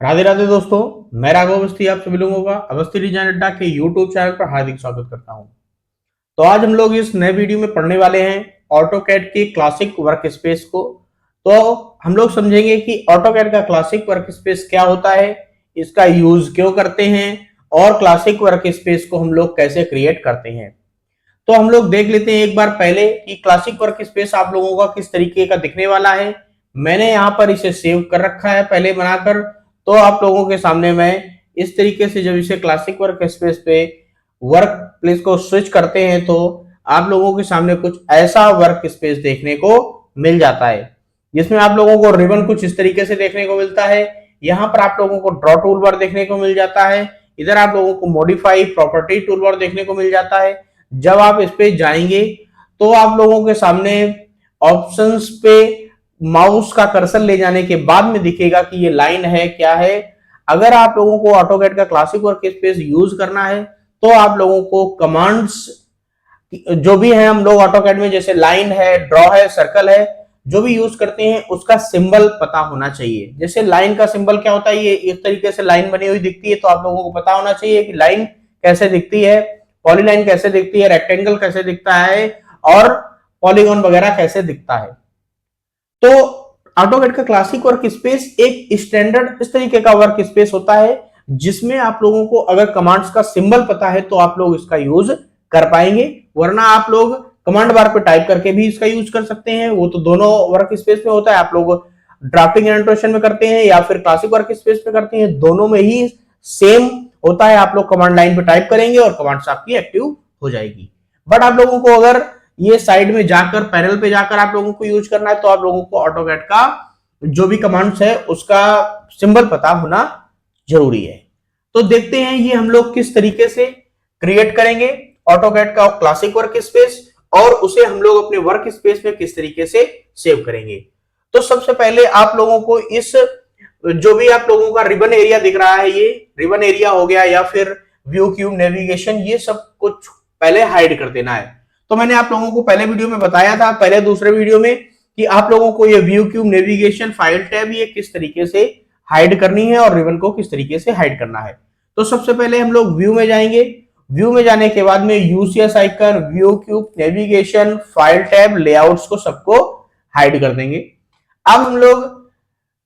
राधे राधे दोस्तों, मैं राघव अवस्थी आप सभी लोगों का अवस्थी डिजाइन अड्डा के यूट्यूब चैनल पर हार्दिक स्वागत करता हूं। तो आज हम लोग इस नए वीडियो में पढ़ने वाले हैं ऑटोकैड की क्लासिक वर्क स्पेस को। तो हम लोग समझेंगे कि ऑटोकैड का क्लासिक वर्क स्पेस क्या होता है, इसका यूज क्यों करते हैं और क्लासिक वर्क स्पेस को हम लोग कैसे क्रिएट करते हैं। तो हम लोग देख लेते हैं एक बार पहले कि क्लासिक वर्क स्पेस आप लोगों का किस तरीके का दिखने वाला है। मैंने यहाँ पर इसे सेव कर रखा है पहले बनाकर। तो आप लोगों के सामने मैं इस तरीके से जब इसे क्लासिक वर्क स्पेस पे वर्क प्लेस को स्विच करते हैं तो आप लोगों के सामने कुछ ऐसा वर्क स्पेस देखने को मिल जाता है, जिसमें आप लोगों को रिबन कुछ इस तरीके से देखने को मिलता है। यहाँ पर आप लोगों को ड्रॉ टूल बार देखने को मिल जाता है। इधर आप लोगों को मॉडिफाई प्रॉपर्टी टूल बार देखने को मिल जाता है। जब आप इस पे जाएंगे तो आप लोगों के सामने ऑप्शंस पे माउस का कर्सर ले जाने के बाद में दिखेगा कि ये लाइन है क्या है। अगर आप लोगों को ऑटोकैड का क्लासिक वर्क स्पेस यूज करना है तो आप लोगों को कमांड्स जो भी है हम लोग ऑटोकैड में, जैसे लाइन है, ड्रॉ है, सर्कल है, जो भी यूज करते हैं उसका सिंबल पता होना चाहिए। जैसे लाइन का सिंबल क्या होता है, ये इस तरीके से लाइन बनी हुई दिखती है तो आप लोगों को पता होना चाहिए कि लाइन कैसे दिखती है, पॉलीलाइन कैसे दिखती है, रेक्टेंगल कैसे दिखता है और पॉलीगॉन वगैरह कैसे दिखता है। तो ऑटोकैड का क्लासिक वर्क स्पेस एक स्टैंडर्ड इस तरीके का वर्क स्पेस होता है जिसमें आप लोगों को अगर कमांड्स का सिंबल पता है तो आप लोग इसका यूज कर पाएंगे, वरना आप लोग कमांड बार पे टाइप करके भी इसका यूज कर सकते हैं। वो तो दोनों वर्क स्पेस में होता है, आप लोग ड्राफ्टिंग एंड एनोटेशन में करते हैं या फिर क्लासिक वर्क स्पेस में करते हैं, दोनों में ही सेम होता है। आप लोग कमांड लाइन पे टाइप करेंगे और कमांड्स आपकी एक्टिव हो जाएगी। बट आप लोगों को अगर ये साइड में जाकर पैनल पे जाकर आप लोगों को यूज करना है तो आप लोगों को ऑटोकैड का जो भी कमांड्स है उसका सिंबल पता होना जरूरी है। तो देखते हैं ये हम लोग किस तरीके से क्रिएट करेंगे ऑटोकैड का क्लासिक वर्क स्पेस और उसे हम लोग अपने वर्क स्पेस में किस तरीके से सेव करेंगे। तो सबसे पहले आप लोगों को इस जो भी आप लोगों का रिबन एरिया दिख रहा है, ये रिबन एरिया हो गया या फिर व्यू क्यूब नेविगेशन, ये सब कुछ पहले हाइड कर देना है। तो मैंने आप लोगों को पहले वीडियो में बताया था, पहले दूसरे वीडियो में, कि आप लोगों को ये view cube navigation file tab ये किस तरीके से हाइड करनी है और रिबन को किस तरीके से हाइड करना है। तो सबसे पहले हम लोग व्यू में जाएंगे। व्यू में जाने के बाद में UCS icon, view cube navigation, file tab, layouts को सबको हाइड कर देंगे। अब हम लोग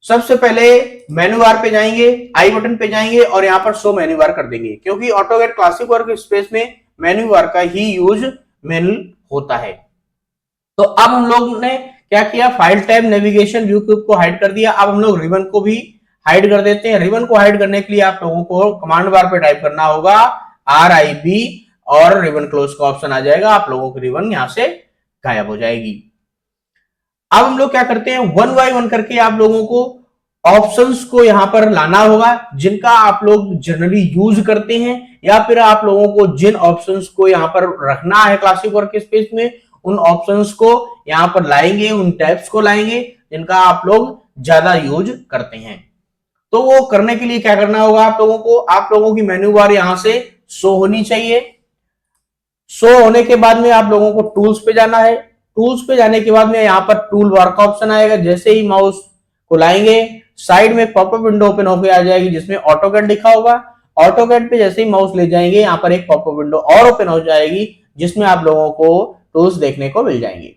सबसे पहले मेनू बार पे जाएंगे, आई बटन पे जाएंगे और यहाँ पर शो मेनू बार कर देंगे, क्योंकि ऑटोकैड क्लासिक वर्क स्पेस में मेनू बार का ही यूज मेनू होता है। तो अब हम लोग ने क्या किया, file tab, navigation, view cube को हाइड कर दिया। अब हम लोग रिबन को भी हाइड कर देते हैं। रिबन को हाइड करने के लिए आप लोगों को कमांड बार पे टाइप करना होगा RIB और रिबन क्लोज का ऑप्शन आ जाएगा, आप लोगों की रिबन यहां से गायब हो जाएगी। अब हम लोग क्या करते हैं, वन बाय वन करके आप लोगों को ऑप्शंस को यहां पर लाना होगा जिनका आप लोग जनरली यूज करते हैं, या फिर आप लोगों को जिन ऑप्शंस को यहां पर रखना है क्लासिक वर्क स्पेस में, उन ऑप्शंस को यहां पर लाएंगे, उन टैब्स को लाएंगे जिनका आप लोग ज्यादा यूज करते हैं। तो वो करने के लिए क्या करना होगा आप लोगों को, आप लोगों की मेन्यू बार यहां से शो होनी चाहिए। शो होने के बाद में आप लोगों को टूल्स पे जाना है। टूल्स पे जाने के बाद में यहाँ पर टूल बार का ऑप्शन आएगा। जैसे ही माउस को लाएंगे साइड में पॉपअप विंडो ओपन होकर आ जाएगी जिसमें ऑटोकैड लिखा होगा। ऑटोकैड पे जैसे ही माउस ले जाएंगे यहाँ पर एक पॉपअप विंडो और ओपन हो जाएगी जिसमें आप लोगों को टूल्स देखने को मिल जाएंगे।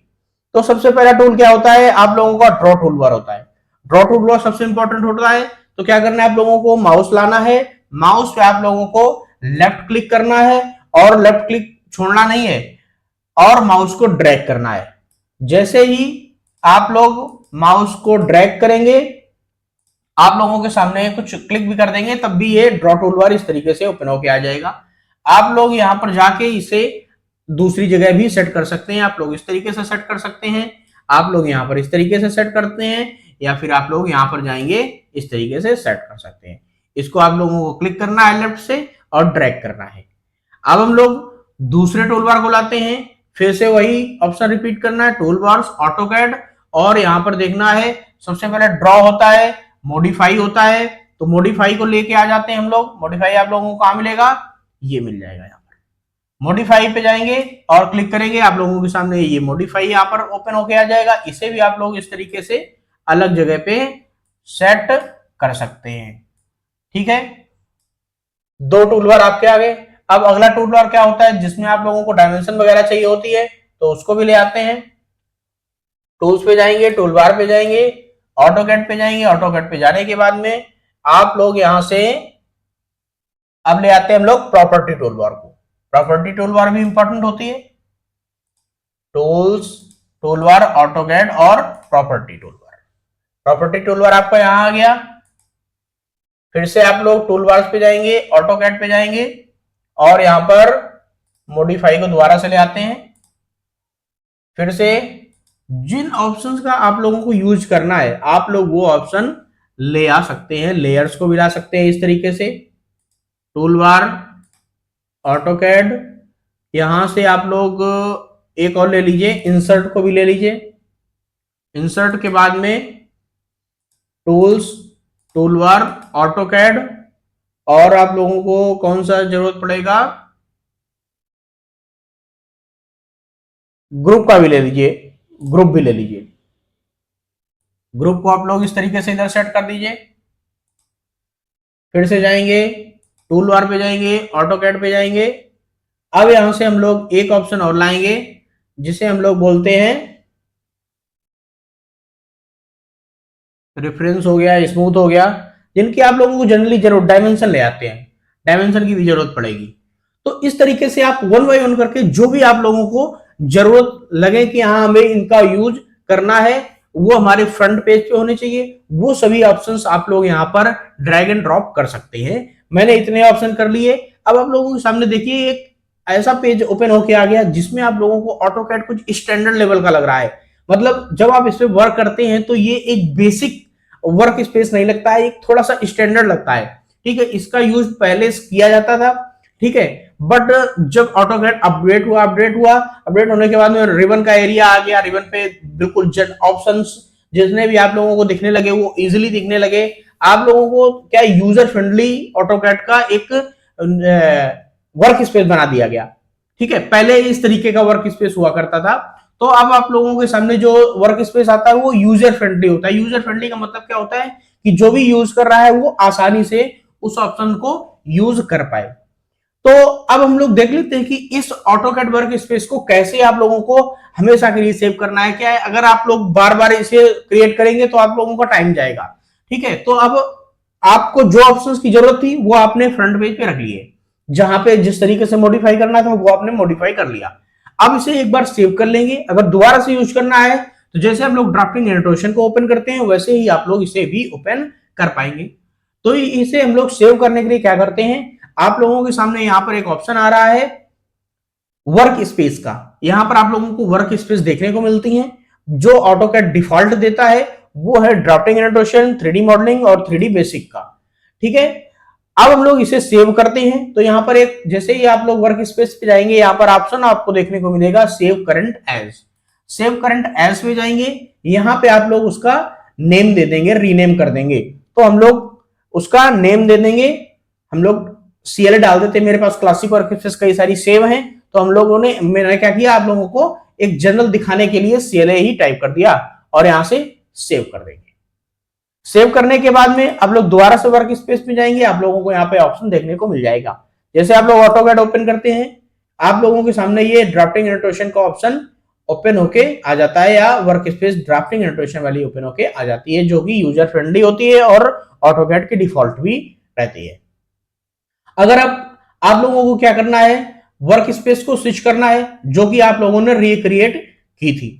तो सबसे पहला टूल क्या होता है, आप लोगों का ड्रॉ टूल बार होता है। ड्रॉ टूल बार सबसे इंपॉर्टेंट होता है। तो क्या करना है, आप लोगों को माउस लाना है, माउस पे आप लोगों को लेफ्ट क्लिक करना है और लेफ्ट क्लिक छोड़ना नहीं है और माउस को ड्रैग करना है। जैसे ही आप लोग माउस को ड्रैग करेंगे आप लोगों के सामने कुछ क्लिक भी कर देंगे तब भी ये ड्रॉ टूल बार इस तरीके से ओपन होके आ जाएगा। आप लोग यहां पर जाके इसे दूसरी जगह भी सेट कर सकते हैं। आप लोग इस तरीके से सेट कर सकते हैं, आप लोग यहां पर इस तरीके से सेट करते हैं, या फिर आप लोग यहां पर जाएंगे इस तरीके से सेट कर सकते हैं। इसको आप लोगों को क्लिक करना है लेफ्ट से और ड्रैग करना है। अब हम लोग दूसरे टूल बार को लाते हैं, फिर से वही ऑप्शन रिपीट करना है, टूल बार्स, ऑटोकैड, और यहां पर देखना है सबसे पहले ड्रॉ होता है, मॉडिफाई होता है। तो मॉडिफाई को लेके आ जाते हैं हम लोग। मॉडिफाई आप लोगों को कहां मिलेगा, ये मिल जाएगा। यहाँ पर मॉडिफाई पे जाएंगे और क्लिक करेंगे, आप लोगों के सामने ये मॉडिफाई यहाँ पर ओपन होके आ जाएगा। इसे भी आप लोग इस तरीके से अलग जगह पे सेट कर सकते हैं। ठीक है, दो टूल बार आपके आ गए। अब अगला टूल बार क्या होता है, जिसमें आप लोगों को डायमेंशन वगैरह चाहिए होती है, तो उसको भी ले आते हैं। टूल्स पे जाएंगे, टूल बार पे जाएंगे, ऑटोकैड पे जाएंगे। ऑटोकैड पे जाने के बाद में आप लोग यहां से अब ले आते हैं हम लोग प्रॉपर्टी टूल बार को। प्रॉपर्टी टूल बार भी इंपॉर्टेंट होती है। टूल्स, टूल बार, ऑटोकैड और property tool bar. Property tool bar आपका यहां आ गया। फिर से आप लोग टूल बार्स पे जाएंगे, ऑटोकैड पे जाएंगे और यहां पर मॉडिफाई को दोबारा से ले आते हैं। फिर से जिन ऑप्शंस का आप लोगों को यूज करना है, आप लोग वो ऑप्शन ले आ सकते हैं। लेयर्स को भी ला सकते हैं इस तरीके से, टूल बार, ऑटोकैड। यहां से आप लोग एक और ले लीजिए, इंसर्ट को भी ले लीजिए। इंसर्ट के बाद में टूल्स, टूल बार, ऑटोकैड और आप लोगों को कौन सा जरूरत पड़ेगा, ग्रुप का भी ले लीजिए, ग्रुप भी ले लीजिए। ग्रुप को आप लोग इस तरीके से इधर सेट कर दीजिए। फिर से जाएंगे, टूल बार पे जाएंगे, ऑटोकैड पे जाएंगे। अब यहां से हम लोग एक ऑप्शन और लाएंगे जिसे हम लोग बोलते हैं रेफरेंस हो गया, स्मूथ हो गया, जिनकी आप लोगों को जनरली जरूरत, डायमेंशन ले आते हैं, डायमेंशन की भी जरूरत पड़ेगी। तो इस तरीके से आप वन बाय वन करके जो भी आप लोगों को जरूरत लगे कि हाँ हमें इनका यूज करना है, वो हमारे फ्रंट पेज पे होने चाहिए, वो सभी ऑप्शंस आप लोग यहाँ पर ड्रैग एंड ड्रॉप कर सकते हैं। मैंने इतने ऑप्शन कर लिए। अब आप लोगों के सामने देखिए एक ऐसा पेज ओपन होके आ गया जिसमें आप लोगों को ऑटोकैड कुछ स्टैंडर्ड लेवल का लग रहा है। मतलब जब आप इस पे वर्क करते हैं तो ये एक बेसिक वर्क स्पेस नहीं लगता है, एक थोड़ा सा स्टैंडर्ड लगता है। ठीक है, इसका यूज पहले किया जाता था, ठीक है, बट जब ऑटोकैड अपडेट होने के बाद में रिबन का एरिया आ गया। रिबन पे बिल्कुल ऑप्शंस जितने भी आप लोगों को दिखने लगे वो इजीली दिखने लगे। आप लोगों को क्या यूजर फ्रेंडली ऑटोकैड का एक वर्क स्पेस बना दिया गया। ठीक है, पहले इस तरीके का वर्क स्पेस हुआ करता था, तो अब आप लोगों के सामने जो वर्क स्पेस आता है वो यूजर फ्रेंडली होता है। यूजर फ्रेंडली का मतलब क्या होता है कि जो भी यूज कर रहा है वो आसानी से उस ऑप्शन को यूज कर पाए। तो अब हम लोग देख लेते हैं कि इस ऑटोकैड वर्क स्पेस को कैसे आप लोगों को हमेशा के लिए सेव करना है। क्या है, अगर आप लोग बार बार इसे क्रिएट करेंगे तो आप लोगों का टाइम जाएगा। ठीक है, तो अब आपको जो ऑप्शंस की जरूरत थी वो आपने फ्रंट पेज पे रख लिए, जहां पे जिस तरीके से मॉडिफाई करना था वो आपने मॉडिफाई कर लिया। अब इसे एक बार सेव कर लेंगे। अगर दोबारा से यूज करना है तो जैसे हम लोग ड्राफ्टिंग एनोटेशन को ओपन करते हैं वैसे ही आप लोग इसे भी ओपन कर पाएंगे। तो इसे हम लोग सेव करने के लिए क्या करते हैं, आप लोगों के सामने यहां पर एक ऑप्शन आ रहा है वर्क स्पेस का। यहां पर आप लोगों को वर्क स्पेस देखने को मिलती है। जो ऑटोकैड डिफॉल्ट देता है वो है ड्राफ्टिंग एनोटेशन, 3D मॉडलिंग और 3D बेसिक का। ठीक है, अब हम लोग इसे सेव करते हैं। तो यहां पर एक जैसे ही आप लोग वर्क स्पेस पे जाएंगे, यहां पर ऑप्शन आपको देखने को मिलेगा save current as. Save current as में जाएंगे, यहां पे आप लोग उसका नेम दे देंगे, रीनेम कर देंगे। तो हम लोग उसका नेम दे देंगे, हम लोग CLA डाल देते हैं। मेरे पास क्लासिक वर्क स्पेस कई सारी सेव हैं, तो हम लोगों ने, मैंने क्या किया, आप लोगों को एक जनरल दिखाने के लिए CLA ही टाइप कर दिया और यहां से सेव कर देंगे। सेव करने के बाद में आप लोग दोबारा से वर्क स्पेस में जाएंगे, आप लोगों को यहाँ पे ऑप्शन देखने को मिल जाएगा। जैसे आप लोग ऑटोकैड ओपन करते हैं, आप लोगों के सामने ये ड्राफ्टिंग एनोटेशन का ऑप्शन ओपन होके आ जाता है, या वर्क स्पेस ड्राफ्टिंग एनोटेशन वाली ओपन होके आ जाती है, जो कि यूजर फ्रेंडली होती है और ऑटोकैड की डिफॉल्ट भी रहती है। अगर आप लोगों को क्या करना है, वर्क स्पेस को स्विच करना है जो कि आप लोगों ने रिक्रिएट की थी।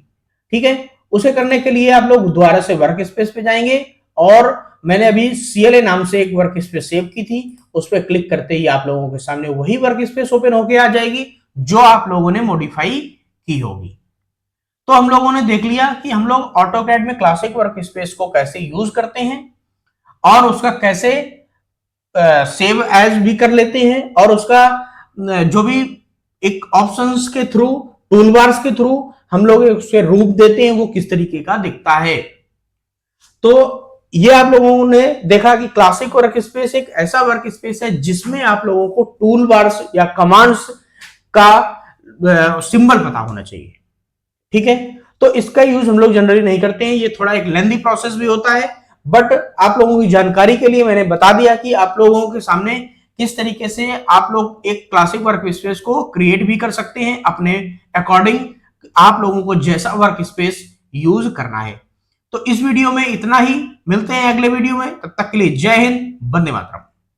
ठीक है, उसे करने के लिए आप लोग दोबारा से वर्क स्पेस पे जाएंगे और मैंने अभी CLA नाम से एक वर्क स्पेस सेव की थी, उस पर क्लिक करते ही आप लोगों के सामने वही वर्क स्पेस ओपन होके आ जाएगी जो आप लोगों ने मॉडिफाई की होगी। तो हम लोगों ने देख लिया कि हम लोग ऑटोकैड में क्लासिक वर्क स्पेस को कैसे यूज करते हैं और उसका कैसे सेव एज भी कर लेते हैं, और उसका जो भी एक ऑप्शंस के थ्रू, टूलबार्स के थ्रू हम लोग उसके रूप देते हैं, वो किस तरीके का दिखता है। तो ये आप लोगों ने देखा कि क्लासिक वर्क स्पेस एक ऐसा वर्क स्पेस है जिसमें आप लोगों को टूल बार्स या कमांड्स का सिंबल पता होना चाहिए। ठीक है, तो इसका यूज हम लोग जनरली नहीं करते हैं, ये थोड़ा एक लेंथी प्रोसेस भी होता है, बट आप लोगों की जानकारी के लिए मैंने बता दिया कि आप लोगों के सामने किस तरीके से आप लोग एक क्लासिक वर्क स्पेस को क्रिएट भी कर सकते हैं अपने अकॉर्डिंग, आप लोगों को जैसा वर्क स्पेस यूज करना है। तो इस वीडियो में इतना ही, मिलते हैं अगले वीडियो में, तब तक के लिए जय हिंद, वंदे मातरम।